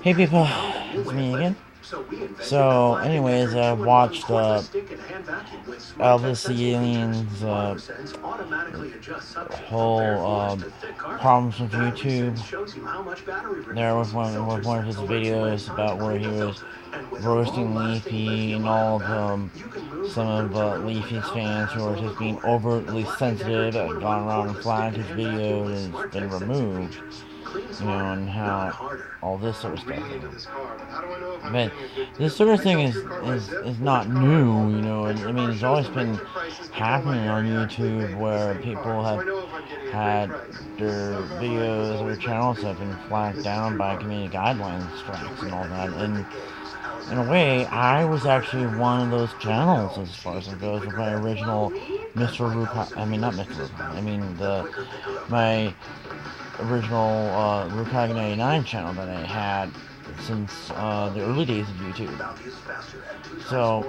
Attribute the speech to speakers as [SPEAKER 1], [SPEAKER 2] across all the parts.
[SPEAKER 1] Hey people, it's me again. So, anyways, I watched Elvis the Alien's whole problems with YouTube. There was one of his videos about where he was roasting Leafy and all of some of Leafy's fans who are just being overtly sensitive and gone around and flagged his video and it's been removed. And how all this sort of stuff. But this sort of thing is not new, I mean, it's always been happening on YouTube where people have had their videos or channels have been flagged down by community guidelines strikes and all that. And in a way, I was actually one of those channels as far as it goes with my original Mr. Rukai. I mean, not Mr. Rukai. I mean my original Rukage 99 channel that I had since the early days of YouTube. So,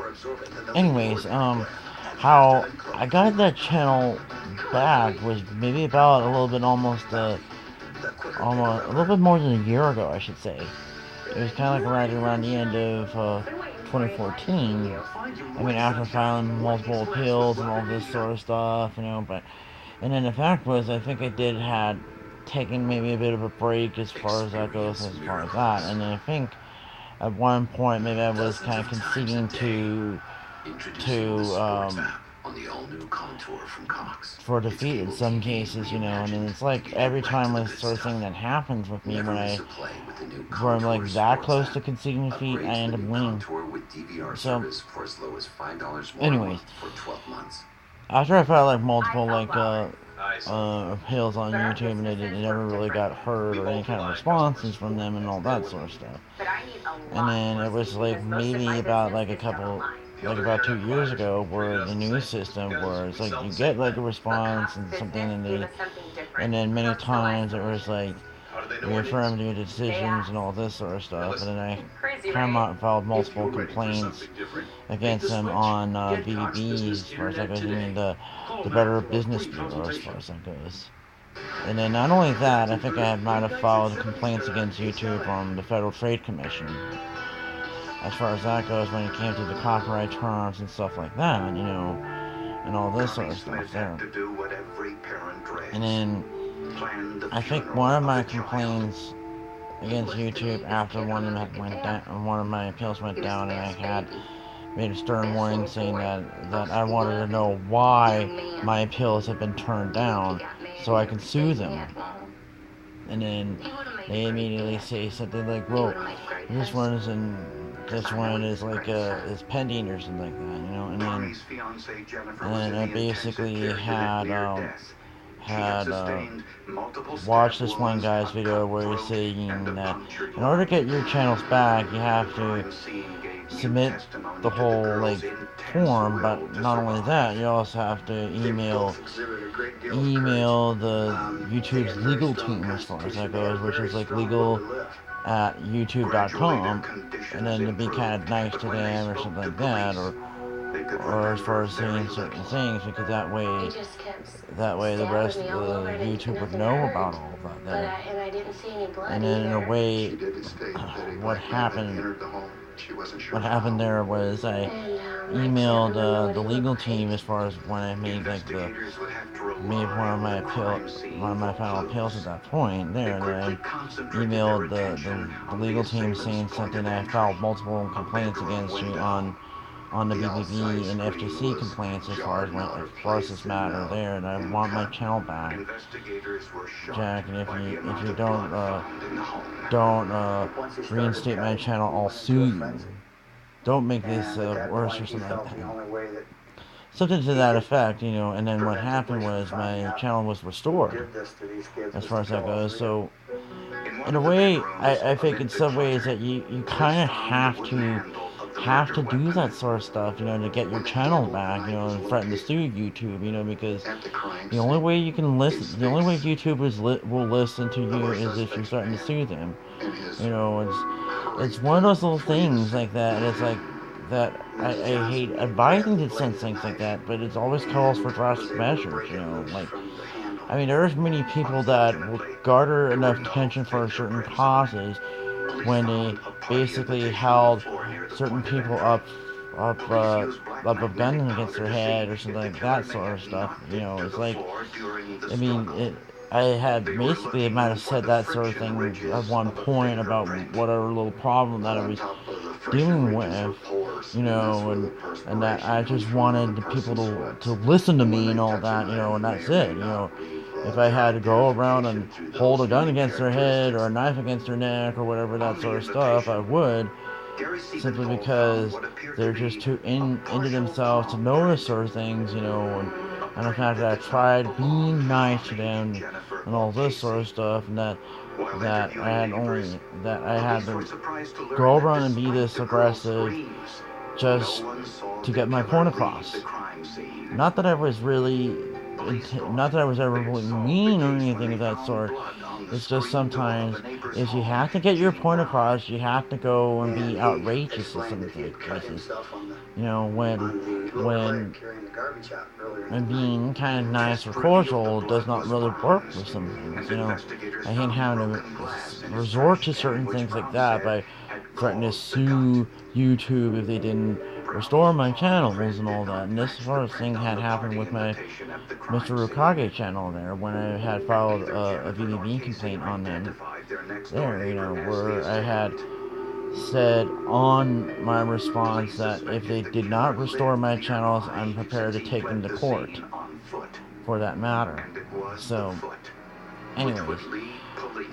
[SPEAKER 1] anyways, how I got that channel back was maybe about a little bit almost a little bit more than a year ago, I should say. It was kind of like right around the end of 2014. I mean, after filing multiple appeals and all this sort of stuff, but and then the fact was, I think I did had taken maybe a bit of a break as far as that goes, as far as that, and then I think at one point maybe I was kind of conceding to for defeat in some cases, and then it's like every time this sort of thing that happens with me where I'm like that close to conceding defeat, I end up winning. So, anyways, after I filed like multiple appeals on YouTube and it never really got heard or any kind of responses from them and all that sort of stuff. And then it was like maybe about like about 2 years ago where the new system where it's like you get like a response and something and then many times it was like reaffirmed your decisions and all this sort of stuff. And then I filed multiple complaints against them on BBB as far as that goes. I mean the Better Business Bureau as far as that goes. And then not only that, I think I might have filed complaints against YouTube on the Federal Trade Commission as far as that goes when it came to the copyright terms and stuff like that, and all this sort of stuff there. And then I think one of my complaints against YouTube after one of my appeals went down, and I had made a stern warning saying that I wanted to know why my appeals had been turned down so I could sue them. And then they immediately say something like, "Well, this one is like is pending or something like that," And then I basically had watched this one guy's video where he's saying that in order to get your channels back, you have to submit the whole like form, but not only that, you also have to email the YouTube's legal team as far as that goes, which is like legal at youtube.com, and then to be kind of nice to them or something like that, or as far as saying certain things, because that way the rest of the YouTube would know about all of that there. And then in a way, what happened what happened there was I emailed the legal team as far as when I made one of my final appeals at that point there. That I emailed the legal team saying something that I filed multiple complaints against you on the BBB and FTC complaints as far as this matter there, and I want my channel back, Jack. And if you don't reinstate my channel, I'll sue you. Don't make this worse or something like that. Something to that effect, And then what happened was my channel was restored, as far as that goes. So in a way, I think in some ways that you kind of have to do that sort of stuff, to get your channel back, and threaten to sue YouTube, because the only way YouTubers will listen to you is if you're starting to sue them. It's one of those little things like that. It's like that. I hate advising to send things like that, but it always calls for drastic measures. Like I mean, there's many people that will garner enough attention for certain causes when they basically held certain people up up of gun against their head or something like that sort of stuff. You know, it's like, I mean, I had basically, I might have said that sort of thing at one point about whatever little problem that I was dealing with, you know, and that I just wanted the people to listen to me and all that, you know, and that's it, you know. If I had to go around and hold a gun against their head or a knife against their neck or whatever that sort of stuff, I would, simply because they're just too into themselves to notice sort of things, you know, and the fact that I tried being nice to them and all this sort of stuff, and that I had to go around and be this aggressive just to get my point across. Not that I was really, not that I was ever really mean or anything of that sort. It's just sometimes if you have to get your point across, you have to go and be outrageous in some cases. You know, when and being kind of nice or cordial does not really work with some things. You know, I hate having to resort to certain things like that by threatening to sue YouTube if they didn't restore my channels and all that. And this sort of thing had happened with my Mr. Rukage channel there when I had filed a VDB complaint on them there, you know, where I had said on my response that if they did not restore my channels, I'm prepared to take them to court for that matter. So, anyways,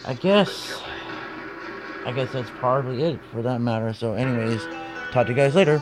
[SPEAKER 1] I guess I guess that's probably it for that matter. So, anyways, talk to you guys later.